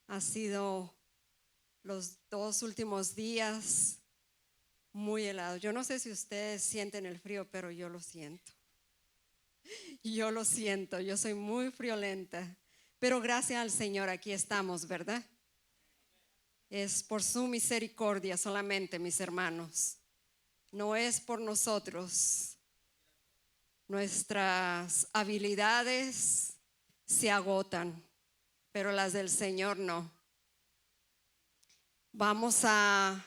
Ha sido los 2 últimos días muy helados. Yo no sé si ustedes sienten el frío, pero yo lo siento. Yo lo siento, yo soy muy friolenta. Pero gracias al Señor aquí estamos, ¿verdad? Es por su misericordia solamente, mis hermanos. No es por nosotros. Nuestras habilidades se agotan, pero las del Señor no. Vamos a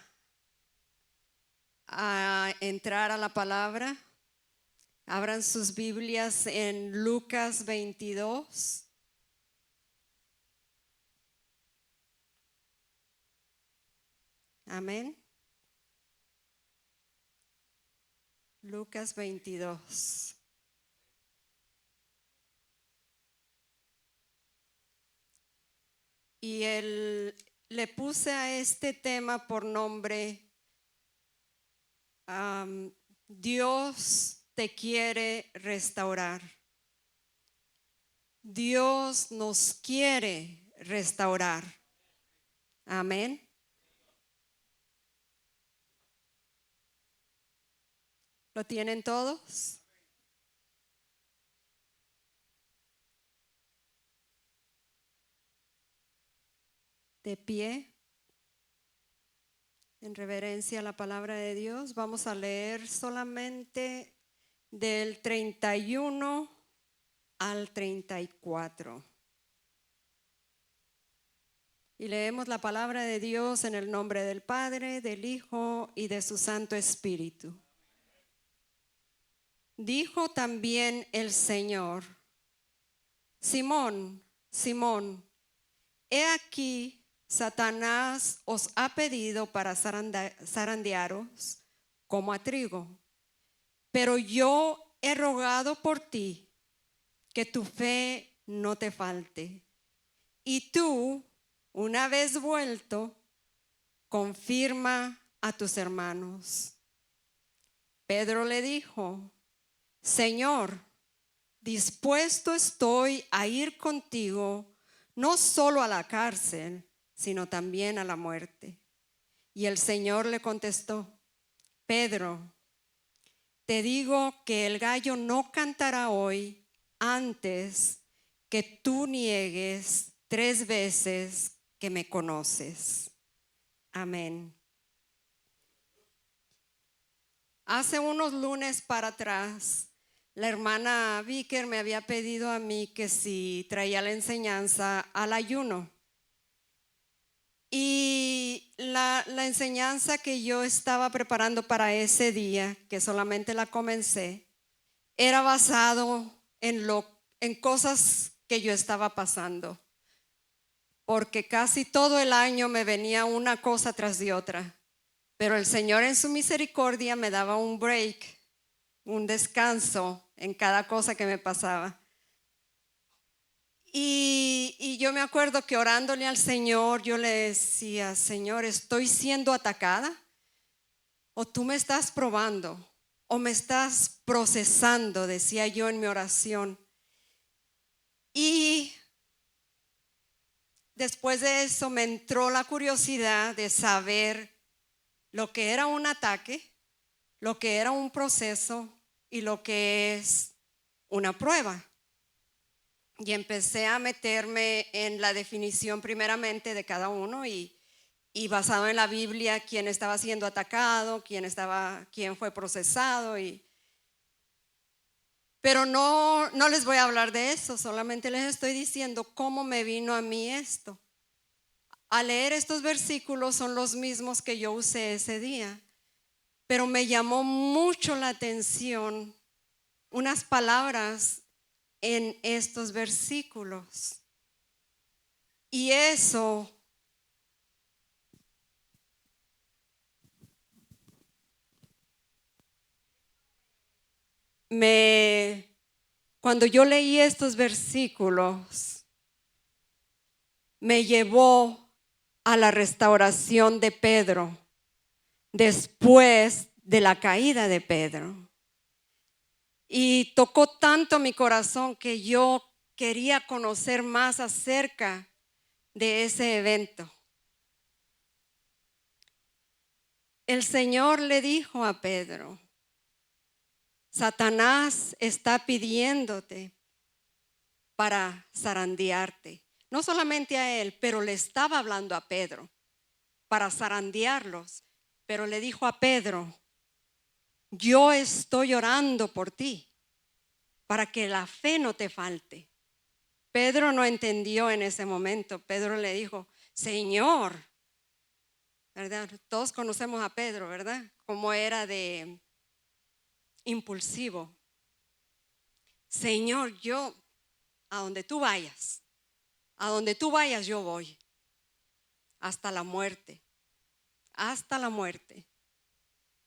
entrar a la palabra. Abran sus Biblias en Lucas 22. Amén. Lucas 22. Y le puse a este tema por nombre, Dios te quiere restaurar. Dios nos quiere restaurar. Amén. ¿Lo tienen todos? De pie, en reverencia a la palabra de Dios, vamos a leer solamente del 31 al 34. Y leemos la palabra de Dios en el nombre del Padre, del Hijo y de su Santo Espíritu. Dijo también el Señor: Simón, Simón, he aquí Satanás os ha pedido para zarandearos como a trigo, pero yo he rogado por ti que tu fe no te falte, y tú, una vez vuelto, confirma a tus hermanos. Pedro le dijo: Señor, dispuesto estoy a ir contigo, no solo a la cárcel, sino también a la muerte. Y el Señor le contestó: Pedro, te digo que el gallo no cantará hoy antes que tú niegues 3 veces que me conoces. Amén. Hace unos lunes para atrás, la hermana Vicker me había pedido a mí que si traía la enseñanza al ayuno. Y la enseñanza que yo estaba preparando para ese día, que solamente la comencé, era basado en cosas que yo estaba pasando. Porque casi todo el año me venía una cosa tras de otra. Pero el Señor en su misericordia me daba un break, un descanso en cada cosa que me pasaba. Y yo me acuerdo que orándole al Señor, yo le decía: Señor, ¿estoy siendo atacada? ¿O tú me estás probando? ¿O me estás procesando? Decía yo en mi oración. Y después de eso me entró la curiosidad de saber lo que era un ataque, lo que era un proceso y lo que es una prueba. Y empecé a meterme en la definición primeramente de cada uno y basado en la Biblia, quién estaba siendo atacado, quién fue procesado. Pero no les voy a hablar de eso, solamente les estoy diciendo cómo me vino a mí esto. Al leer estos versículos son los mismos que yo usé ese día, pero me llamó mucho la atención unas palabras en estos versículos. Y eso cuando yo leí estos versículos, me llevó a la restauración de Pedro después de la caída de Pedro. Y tocó tanto mi corazón que yo quería conocer más acerca de ese evento. El Señor le dijo a Pedro: Satanás está pidiéndote para zarandearte. No solamente a él, pero le estaba hablando a Pedro para zarandearlos. Pero le dijo a Pedro: yo estoy orando por ti para que la fe no te falte. Pedro no entendió en ese momento. Pedro le dijo: Señor, ¿verdad? Todos conocemos a Pedro, ¿verdad? Cómo era de impulsivo. Señor, yo, a donde tú vayas yo voy, hasta la muerte,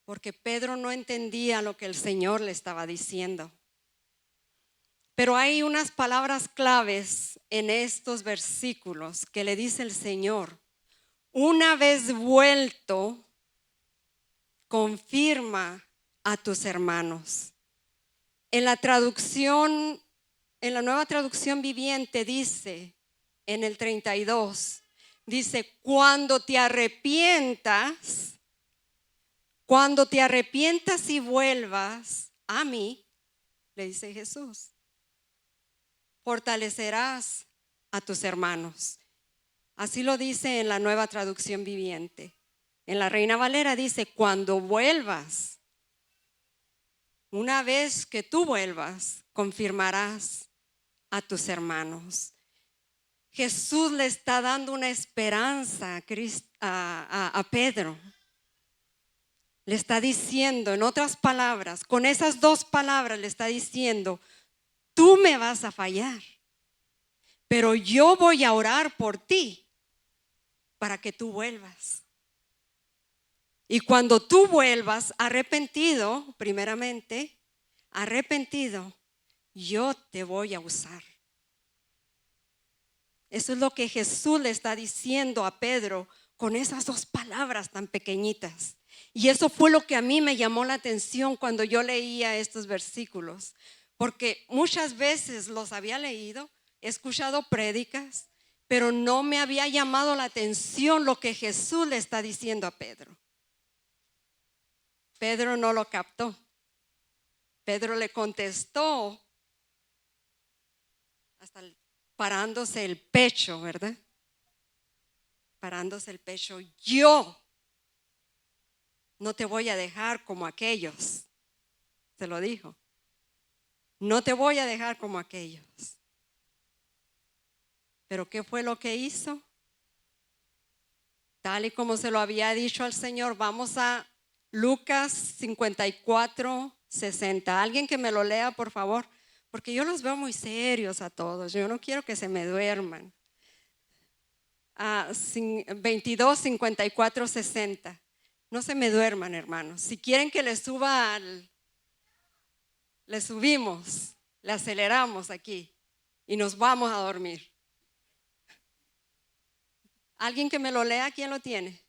porque Pedro no entendía lo que el Señor le estaba diciendo. Pero hay unas palabras claves en estos versículos que le dice el Señor: una vez vuelto, confirma a tus hermanos. En la traducción, en la Nueva Traducción Viviente dice, en el 32, dice: cuando te arrepientas y vuelvas a mí, le dice Jesús, fortalecerás a tus hermanos. Así lo dice en la Nueva Traducción Viviente. En la Reina Valera dice: cuando vuelvas, una vez que tú vuelvas, confirmarás a tus hermanos. Jesús le está dando una esperanza a Pedro. Le está diciendo, en otras palabras, con esas dos palabras le está diciendo: tú me vas a fallar, pero yo voy a orar por ti para que tú vuelvas. Y cuando tú vuelvas arrepentido, primeramente, arrepentido, yo te voy a usar. Eso es lo que Jesús le está diciendo a Pedro con esas dos palabras tan pequeñitas. Y eso fue lo que a mí me llamó la atención cuando yo leía estos versículos, porque muchas veces los había leído, he escuchado prédicas, pero no me había llamado la atención lo que Jesús le está diciendo a Pedro. Pedro no lo captó. Pedro le contestó hasta parándose el pecho, ¿verdad? Parándose el pecho: yo no te voy a dejar como aquellos. Se lo dijo: no te voy a dejar como aquellos. Pero ¿qué fue lo que hizo? Tal y como se lo había dicho al Señor. Vamos a Lucas 54:60. Alguien que me lo lea, por favor, porque yo los veo muy serios a todos. Yo no quiero que se me duerman. 22, 54, 60. No se me duerman, hermanos. Si quieren que le suba, le subimos, le aceleramos aquí y nos vamos a dormir. ¿Alguien que me lo lea? ¿Quién lo tiene?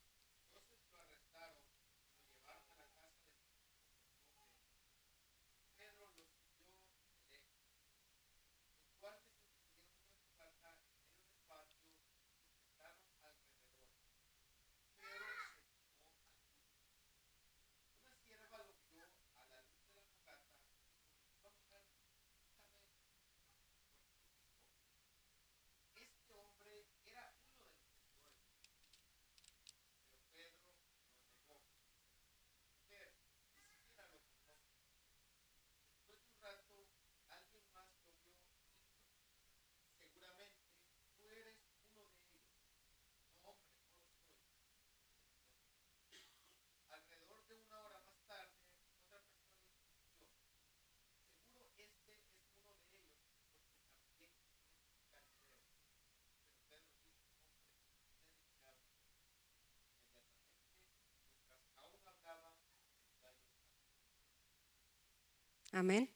Amén.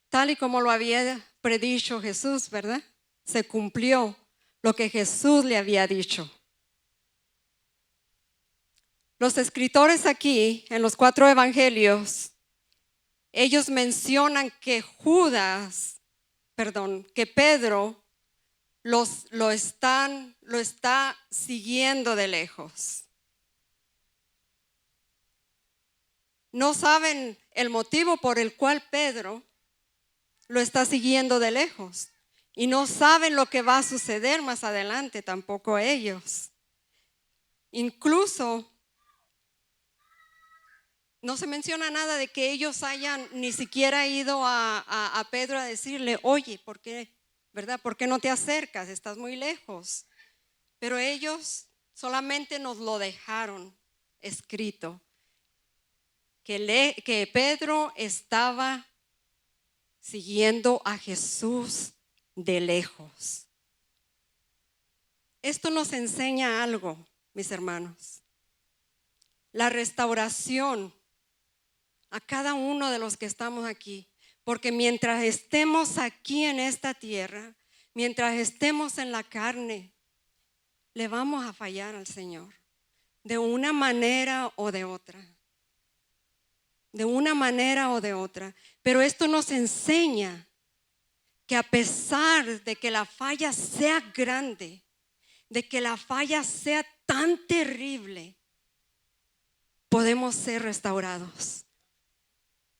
Tal y como lo había predicho Jesús, ¿verdad? Se cumplió lo que Jesús le había dicho. Los escritores aquí, en los 4 evangelios, ellos mencionan que Pedro lo está siguiendo de lejos. No saben el motivo por el cual Pedro lo está siguiendo de lejos. Y no saben lo que va a suceder más adelante, tampoco ellos. Incluso no se menciona nada de que ellos hayan ni siquiera ido a Pedro a decirle, oye, ¿por qué, verdad? ¿Por qué no te acercas? Estás muy lejos. Pero ellos solamente nos lo dejaron escrito, que Pedro estaba siguiendo a Jesús de lejos. Esto nos enseña algo, mis hermanos. La restauración a cada uno de los que estamos aquí, porque mientras estemos aquí en esta tierra, mientras estemos en la carne, le vamos a fallar al Señor, de una manera o de otra. De una manera o de otra. Pero esto nos enseña que a pesar de que la falla sea grande, de que la falla sea tan terrible, podemos ser restaurados.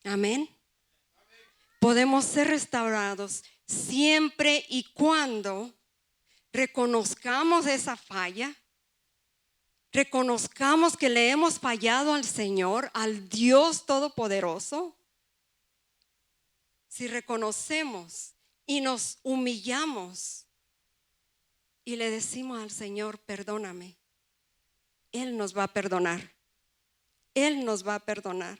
Amén. Podemos ser restaurados siempre y cuando reconozcamos esa falla, reconozcamos que le hemos fallado al Señor, al Dios Todopoderoso. Si reconocemos y nos humillamos y le decimos al Señor, perdóname, Él nos va a perdonar. Él nos va a perdonar.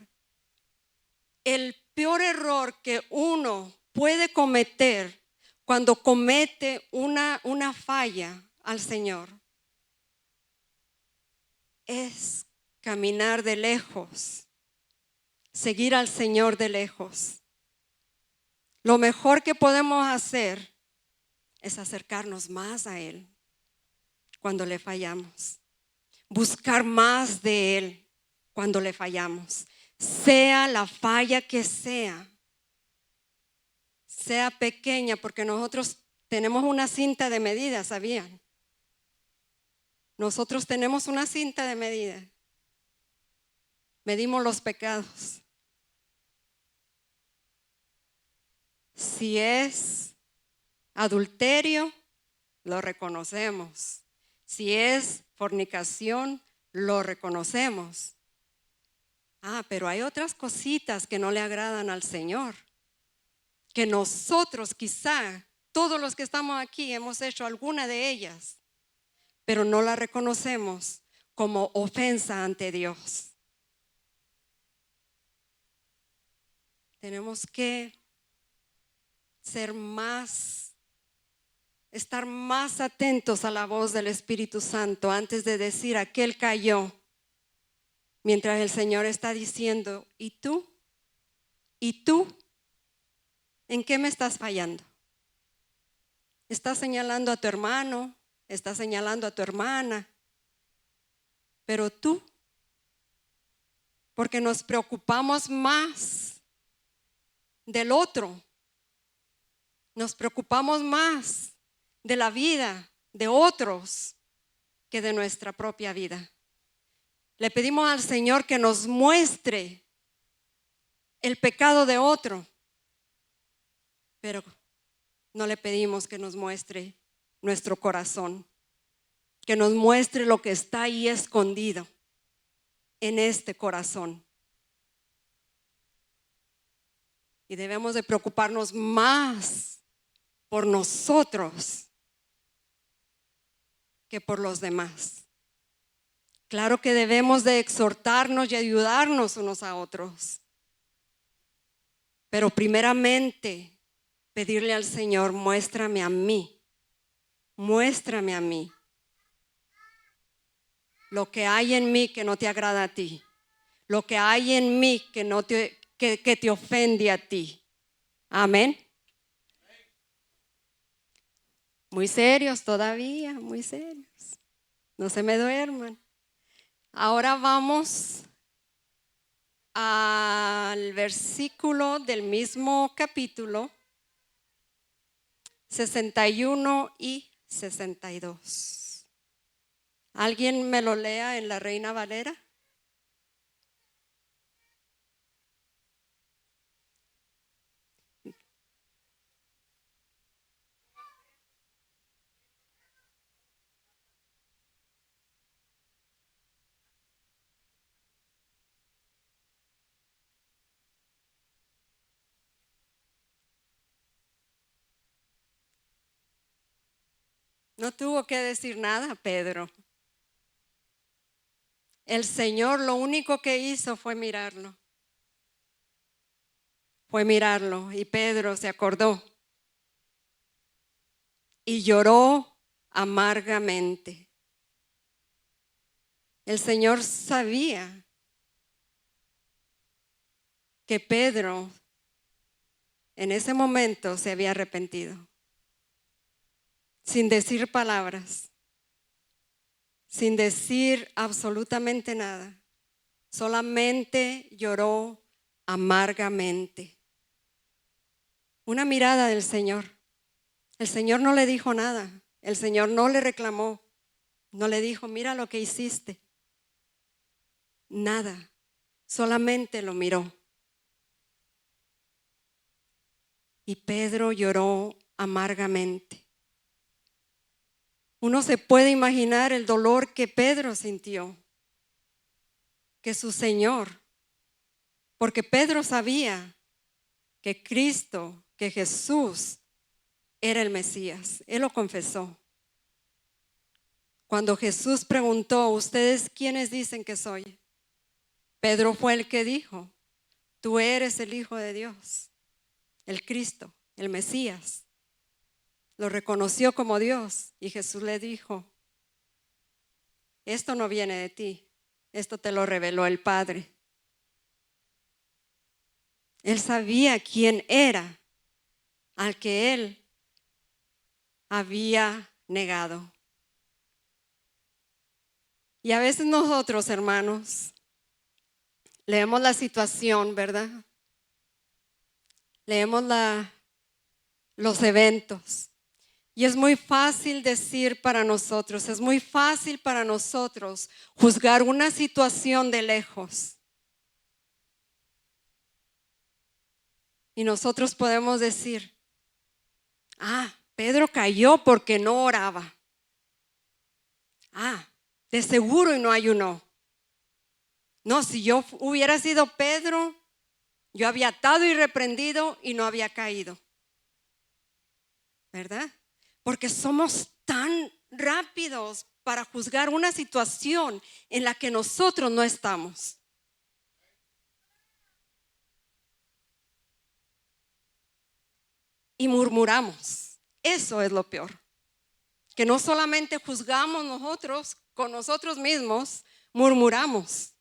El peor error que uno puede cometer cuando comete una falla al Señor es caminar de lejos, seguir al Señor de lejos. Lo mejor que podemos hacer es acercarnos más a Él cuando le fallamos, buscar más de Él cuando le fallamos, sea la falla que sea pequeña, porque nosotros tenemos una cinta de medida, ¿sabían? Nosotros tenemos una cinta de medida. Medimos los pecados. Si es adulterio, lo reconocemos. Si es fornicación, lo reconocemos. Pero hay otras cositas que no le agradan al Señor, que nosotros quizá, todos los que estamos aquí hemos hecho alguna de ellas, pero no la reconocemos como ofensa ante Dios. Tenemos que estar más atentos a la voz del Espíritu Santo antes de decir aquel cayó, mientras el Señor está diciendo, ¿y tú? ¿Y tú? ¿En qué me estás fallando? Estás señalando a tu hermano, estás señalando a tu hermana, pero tú, porque nos preocupamos más del otro, nos preocupamos más de la vida de otros que de nuestra propia vida. Le pedimos al Señor que nos muestre el pecado de otro, pero no le pedimos que nos muestre nuestro corazón, que nos muestre lo que está ahí escondido en este corazón. Y debemos de preocuparnos más por nosotros que por los demás. Claro que debemos de exhortarnos y ayudarnos unos a otros, pero primeramente pedirle al Señor, muéstrame a mí lo que hay en mí que no te agrada a ti, lo que hay en mí que te ofende a ti. Amén. Muy serios todavía, muy serios. No se me duerman. Ahora vamos al versículo del mismo capítulo 61 y 62. ¿Alguien me lo lea en la Reina Valera? No tuvo que decir nada, Pedro. El Señor lo único que hizo fue mirarlo. Fue mirarlo y Pedro se acordó y lloró amargamente. El Señor sabía que Pedro en ese momento se había arrepentido, sin decir palabras, sin decir absolutamente nada. Solamente lloró amargamente. Una mirada del Señor. El Señor no le dijo nada. El Señor no le reclamó. No le dijo, mira lo que hiciste. Nada. Solamente lo miró. Y Pedro lloró amargamente. Uno se puede imaginar el dolor que Pedro sintió, que su Señor, porque Pedro sabía que Cristo, que Jesús era el Mesías. Él lo confesó. Cuando Jesús preguntó, ¿ustedes quiénes dicen que soy? Pedro fue el que dijo, tú eres el Hijo de Dios, el Cristo, el Mesías. Lo reconoció como Dios y Jesús le dijo, esto no viene de ti, esto te lo reveló el Padre. Él sabía quién era al que él había negado. Y a veces nosotros, hermanos, leemos la situación, ¿verdad? Leemos los eventos. Y es muy fácil decir para nosotros, es muy fácil para nosotros juzgar una situación de lejos. Y nosotros podemos decir, Pedro cayó porque no oraba. De seguro y no ayunó. No, si yo hubiera sido Pedro, yo había atado y reprendido y no había caído. ¿Verdad? Porque somos tan rápidos para juzgar una situación en la que nosotros no estamos. Y murmuramos. Eso es lo peor. Que no solamente juzgamos nosotros con nosotros mismos, murmuramos.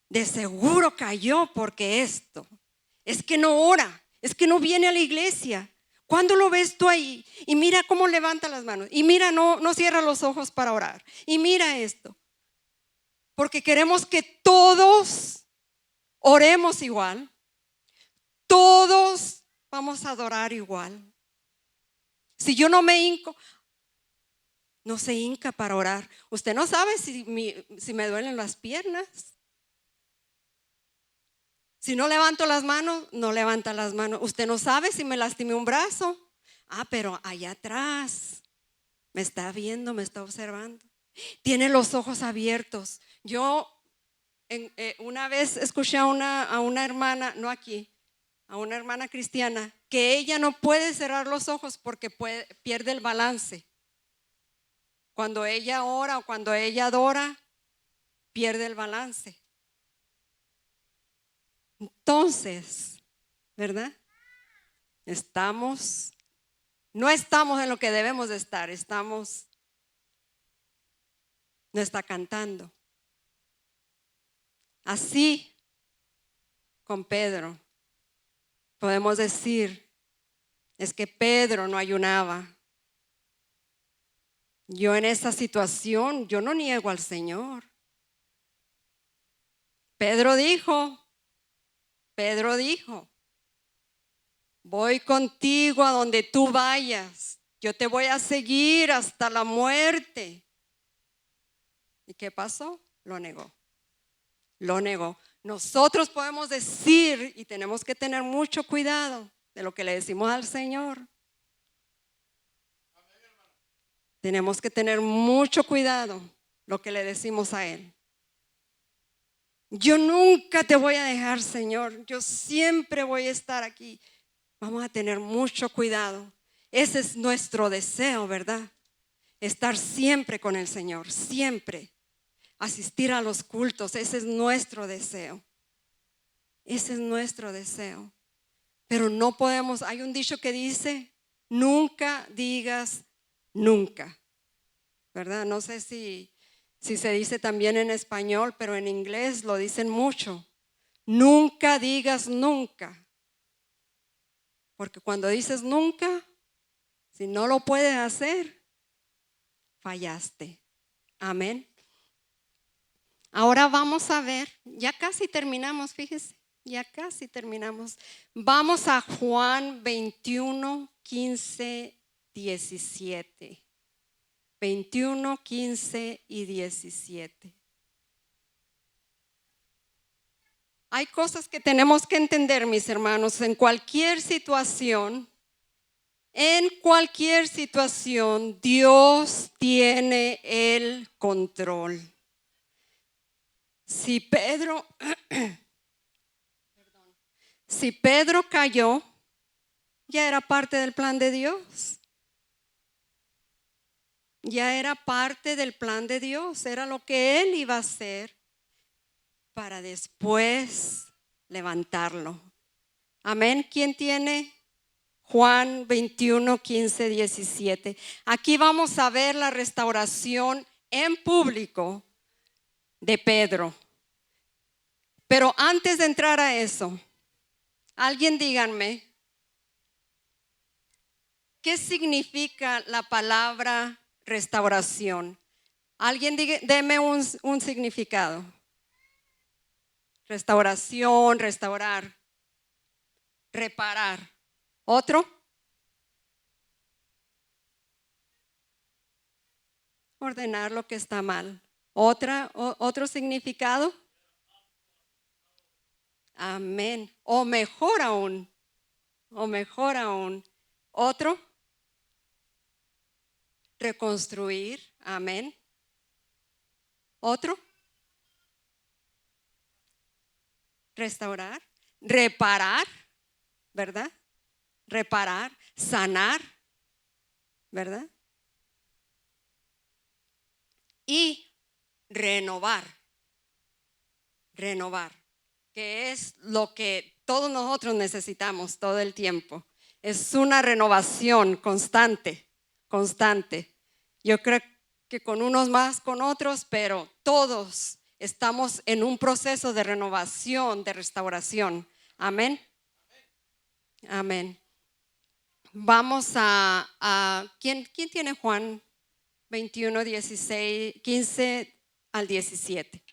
De seguro cayó porque esto. Es que no ora, es que no viene a la iglesia. ¿Cuándo lo ves tú ahí? Y mira cómo levanta las manos. Y mira, no cierra los ojos para orar. Y mira esto. Porque queremos que todos oremos igual. Todos vamos a adorar igual. Si yo no me hinco, no se hinca para orar. Usted no sabe si me duelen las piernas. Si no levanto las manos, no levanta las manos. Usted no sabe si me lastimé un brazo. Pero allá atrás me está viendo, me está observando. Tiene los ojos abiertos. Yo una vez escuché a una hermana, no aquí, a una hermana cristiana, que ella no puede cerrar los ojos porque pierde el balance. Cuando ella ora o cuando ella adora, pierde el balance. Entonces, ¿verdad? No estamos en lo que debemos de estar, no está cantando. Así, con Pedro, podemos decir, es que Pedro no ayunaba. Yo en esa situación, yo no niego al Señor. Pedro dijo, Voy contigo a donde tú vayas. Yo te voy a seguir hasta la muerte. ¿Y qué pasó? Lo negó. Lo negó. Nosotros podemos decir y tenemos que tener mucho cuidado de lo que le decimos al Señor. Tenemos que tener mucho cuidado lo que le decimos a Él. Yo nunca te voy a dejar, Señor. Yo siempre voy a estar aquí. Vamos a tener mucho cuidado. Ese es nuestro deseo, ¿verdad? Estar siempre con el Señor, siempre. Asistir a los cultos, ese es nuestro deseo. Ese es nuestro deseo. Pero no podemos, hay un dicho que dice, nunca digas nunca, ¿verdad? No sé si se dice también en español, pero en inglés lo dicen mucho. Nunca digas nunca. Porque cuando dices nunca, si no lo puedes hacer, fallaste. Amén. Ahora vamos a ver, ya casi terminamos, fíjese, ya casi terminamos. Vamos a Juan 21, 15, 17. 21, 15 y 17. Hay cosas que tenemos que entender, mis hermanos, en cualquier situación. En cualquier situación, Dios tiene el control. Si Pedro cayó, ya era parte del plan de Dios. Ya era parte del plan de Dios. Era lo que Él iba a hacer para después levantarlo. Amén. ¿Quién tiene Juan 21, 15, 17? Aquí vamos a ver la restauración en público de Pedro. Pero antes de entrar a eso, alguien díganme, ¿qué significa la palabra restauración? Alguien deme un significado. Restauración, restaurar, reparar. ¿Otro? Ordenar lo que está mal. ¿Otro significado? Amén. O mejor aún. ¿Otro? Reconstruir. Amén. ¿Otro? Restaurar. Reparar, ¿verdad? Reparar. Sanar, ¿verdad? Y renovar, que es lo que todos nosotros necesitamos todo el tiempo. Es una renovación constante. Yo creo que con unos más, con otros, pero todos estamos en un proceso de renovación, de restauración. Amén. Amén. Vamos ¿quién tiene Juan 21, 16, 15 al 17?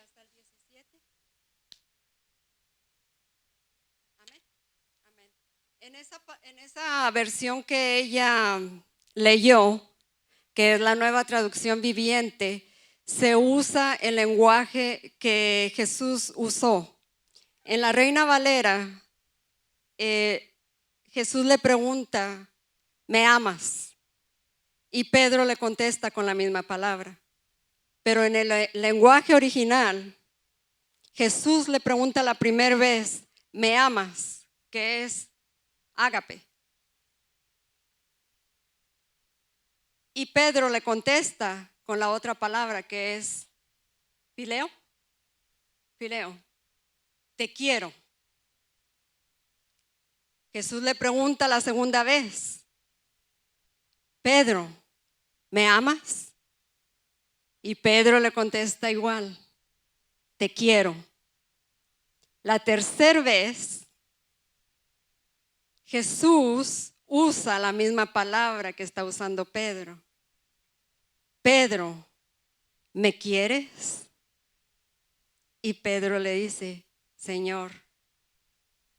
Hasta el 17. Amén. Amén. En esa versión que ella leyó, que es la Nueva Traducción Viviente, se usa el lenguaje que Jesús usó. En la Reina Valera Jesús le pregunta, ¿me amas? Y Pedro le contesta con la misma palabra. Pero en el lenguaje original, Jesús le pregunta la primera vez, ¿me amas? Que es ágape. Y Pedro le contesta con la otra palabra que es fileo. Fileo, te quiero. Jesús le pregunta la segunda vez, Pedro, ¿me amas? Y Pedro le contesta igual, te quiero. La tercera vez, Jesús usa la misma palabra que está usando Pedro. Pedro, ¿me quieres? Y Pedro le dice, Señor,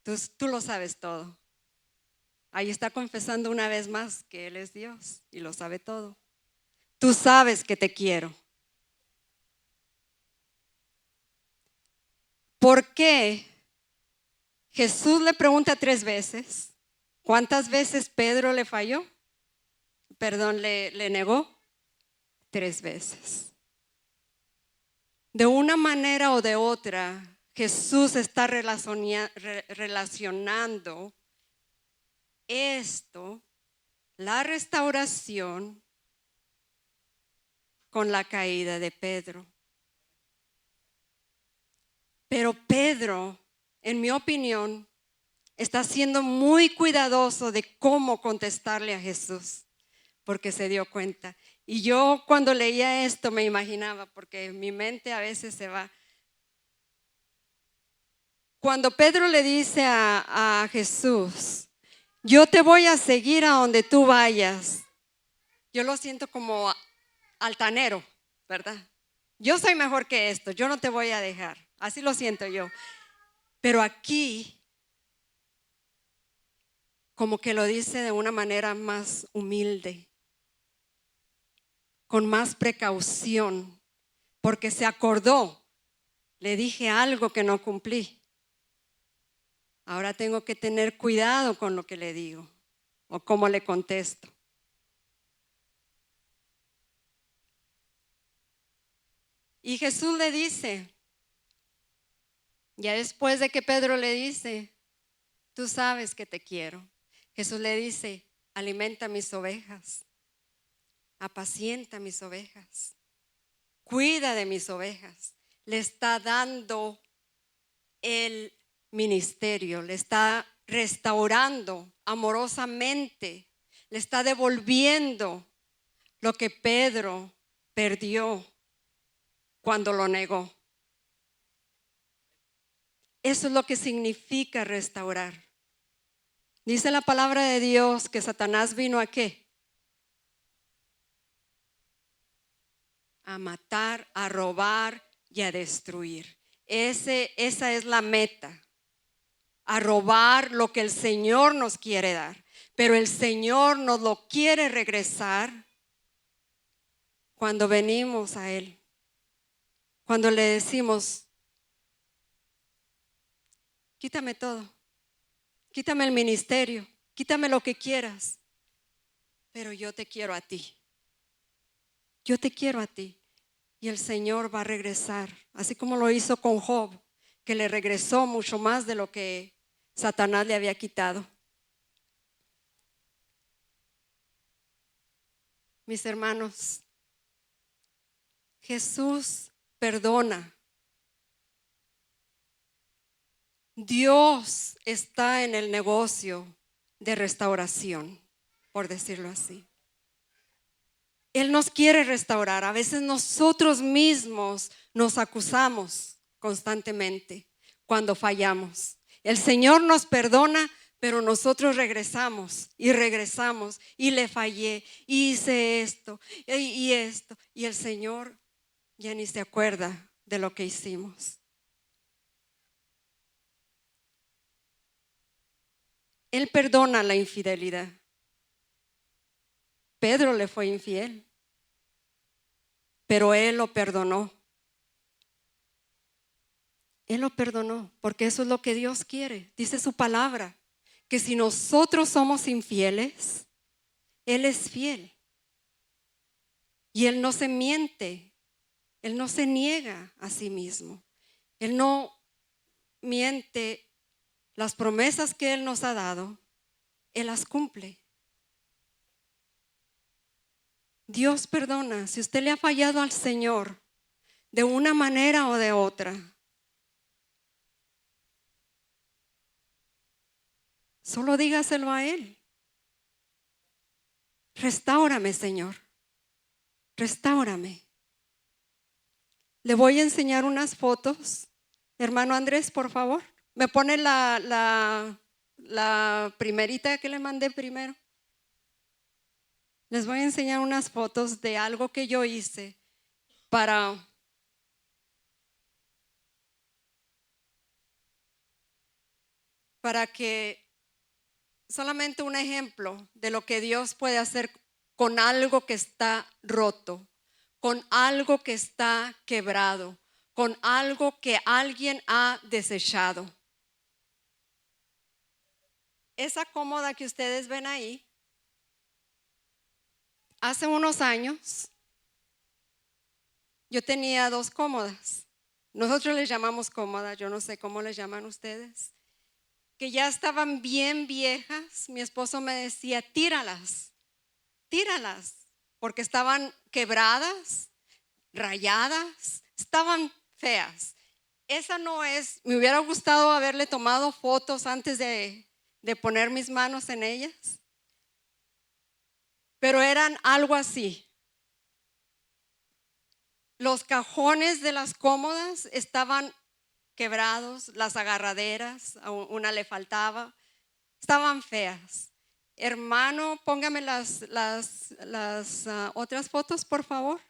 tú lo sabes todo. Ahí está confesando una vez más que Él es Dios y lo sabe todo. Tú sabes que te quiero. ¿Por qué Jesús le pregunta 3 veces? ¿Cuántas veces Pedro le falló? Perdón, le negó 3 veces. De una manera o de otra, Jesús está relacionando esto, la restauración, con la caída de Pedro. Pero Pedro, en mi opinión, está siendo muy cuidadoso de cómo contestarle a Jesús, porque se dio cuenta. Y yo cuando leía esto me imaginaba, porque mi mente a veces se va. Cuando Pedro le dice a Jesús, yo te voy a seguir a donde tú vayas, yo lo siento como altanero, ¿verdad? Yo soy mejor que esto, yo no te voy a dejar. Así lo siento yo. Pero aquí, como que lo dice de una manera más humilde, con más precaución, porque se acordó, le dije algo que no cumplí. Ahora tengo que tener cuidado con lo que le digo o cómo le contesto. Y Jesús le dice, ya después de que Pedro le dice, tú sabes que te quiero. Jesús le dice, alimenta mis ovejas, apacienta mis ovejas, cuida de mis ovejas. Le está dando el ministerio, le está restaurando amorosamente, le está devolviendo lo que Pedro perdió cuando lo negó. Eso es lo que significa restaurar. Dice la palabra de Dios que Satanás vino ¿a qué? A matar, a robar y a destruir. Esa es la meta. A robar lo que el Señor nos quiere dar. Pero el Señor nos lo quiere regresar cuando venimos a Él. Cuando le decimos, quítame todo. Quítame el ministerio. Quítame lo que quieras. Pero yo te quiero a ti. Yo te quiero a ti. Y el Señor va a regresar. Así como lo hizo con Job, que le regresó mucho más de lo que Satanás le había quitado. Mis hermanos, Jesús perdona. Dios está en el negocio de restauración, por decirlo así. Él nos quiere restaurar. A veces nosotros mismos nos acusamos constantemente cuando fallamos. El Señor nos perdona, pero nosotros regresamos y le fallé, y hice esto y esto. Y el Señor ya ni se acuerda de lo que hicimos. Él perdona la infidelidad. Pedro le fue infiel, pero Él lo perdonó. Él lo perdonó, porque eso es lo que Dios quiere. Dice su palabra, que si nosotros somos infieles, Él es fiel. Y Él no se miente, Él no se niega a sí mismo. Él no miente. Las promesas que Él nos ha dado, Él las cumple. Dios perdona. Si usted le ha fallado al Señor de una manera o de otra, solo dígaselo a Él. Restáurame, Señor. Restáurame. Le voy a enseñar unas fotos. Hermano Andrés, por favor. Me pone la primerita que le mandé primero. Les voy a enseñar unas fotos de algo que yo hice para que solamente un ejemplo de lo que Dios puede hacer con algo que está roto, con algo que está quebrado, con algo que alguien ha desechado. Esa cómoda que ustedes ven ahí, hace unos años yo tenía 2 cómodas. Nosotros les llamamos cómodas, yo no sé cómo les llaman ustedes, que ya estaban bien viejas. Mi esposo me decía, tíralas, porque estaban quebradas, rayadas, estaban feas. Esa no es, me hubiera gustado haberle tomado fotos antes de poner mis manos en ellas, pero eran algo así. Los cajones de las cómodas estaban quebrados, las agarraderas, a una le faltaba, estaban feas. Hermano, póngame las otras fotos, por favor.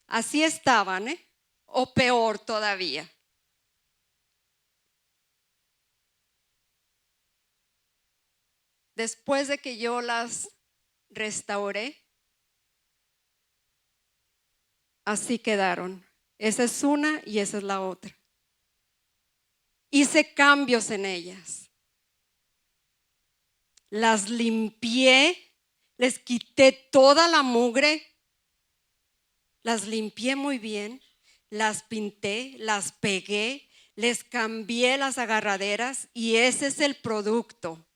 Así estaban, o peor todavía. Después de que yo las restauré, así quedaron. Esa es una y esa es la otra. Hice cambios en ellas. Las limpié, les quité toda la mugre, las limpié muy bien, las pinté, las pegué, les cambié las agarraderas y ese es el producto.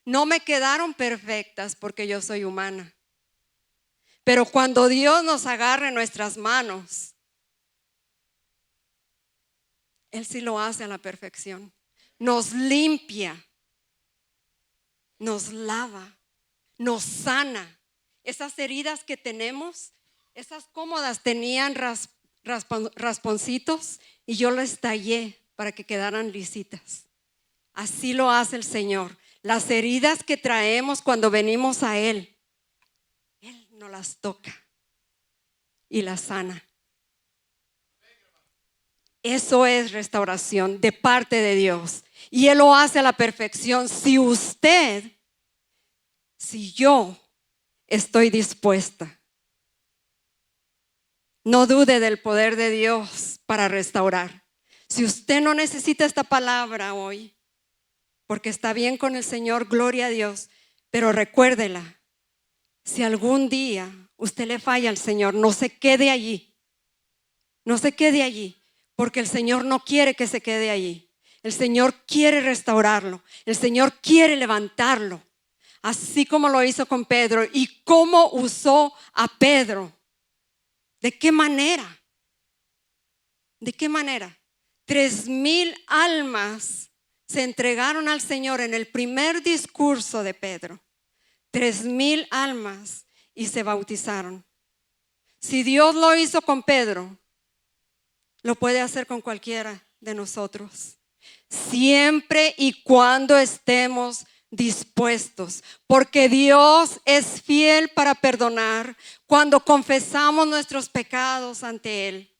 No me quedaron perfectas porque yo soy humana. Pero cuando Dios nos agarre nuestras manos, Él sí lo hace a la perfección. Nos limpia, nos lava, nos sana. Esas heridas que tenemos, esas cómodas tenían rasponcitos y yo las tallé para que quedaran lisitas. Así lo hace el Señor. Las heridas que traemos cuando venimos a Él, Él nos las toca y las sana. Eso es restauración de parte de Dios. Y Él lo hace a la perfección. Si yo estoy dispuesta. No dude del poder de Dios para restaurar. Si usted no necesita esta palabra hoy, porque está bien con el Señor, gloria a Dios, pero recuérdela. Si algún día usted le falla al Señor, no se quede allí. No se quede allí, porque el Señor no quiere que se quede allí. El Señor quiere restaurarlo. El Señor quiere levantarlo. Así como lo hizo con Pedro. ¿Y cómo usó a Pedro? ¿De qué manera? ¿De qué manera? 3,000 almas se entregaron al Señor en el primer discurso de Pedro. 3,000 almas y se bautizaron. Si Dios lo hizo con Pedro, lo puede hacer con cualquiera de nosotros. Siempre y cuando estemos dispuestos, porque Dios es fiel para perdonar cuando confesamos nuestros pecados ante Él.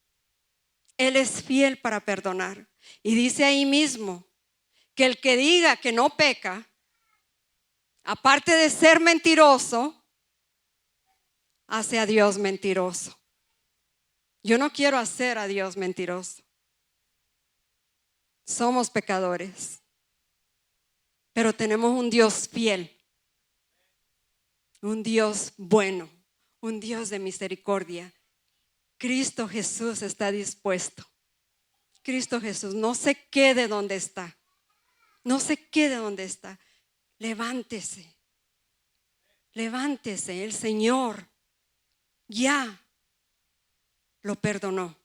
Él es fiel para perdonar. Y dice ahí mismo que el que diga que no peca, aparte de ser mentiroso, hace a Dios mentiroso. Yo no quiero hacer a Dios mentiroso. Somos pecadores. Pero tenemos un Dios fiel, un Dios bueno, un Dios de misericordia. Cristo Jesús está dispuesto. Cristo Jesús, no se quede donde está. No se quede donde está. Levántese. Levántese. El Señor ya lo perdonó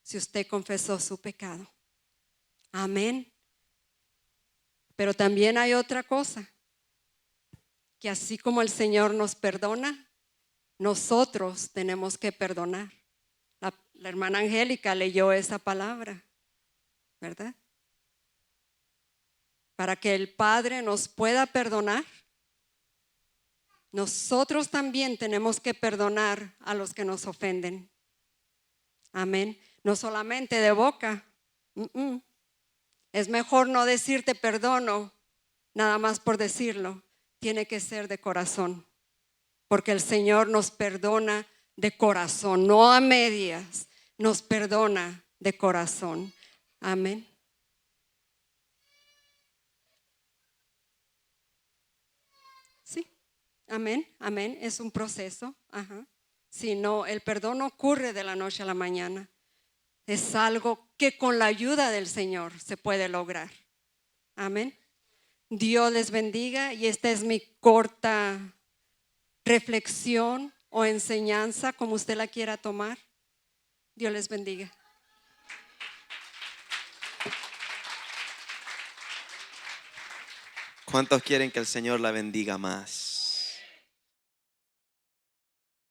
si usted confesó su pecado. Amén. Pero también hay otra cosa, que así como el Señor nos perdona, nosotros tenemos que perdonar. La hermana Angélica leyó esa palabra, ¿verdad? Para que el Padre nos pueda perdonar, nosotros también tenemos que perdonar a los que nos ofenden. Amén. No solamente de boca. Es mejor no decirte perdono nada más por decirlo. Tiene que ser de corazón. Porque el Señor nos perdona de corazón, no a medias. Nos perdona de corazón. Amén. Sí. Amén. Amén. Es un proceso. Si no, el perdón no ocurre de la noche a la mañana. Es algo que con la ayuda del Señor se puede lograr. Amén. Dios les bendiga y esta es mi corta reflexión o enseñanza, como usted la quiera tomar. Dios les bendiga. ¿Cuántos quieren que el Señor la bendiga más?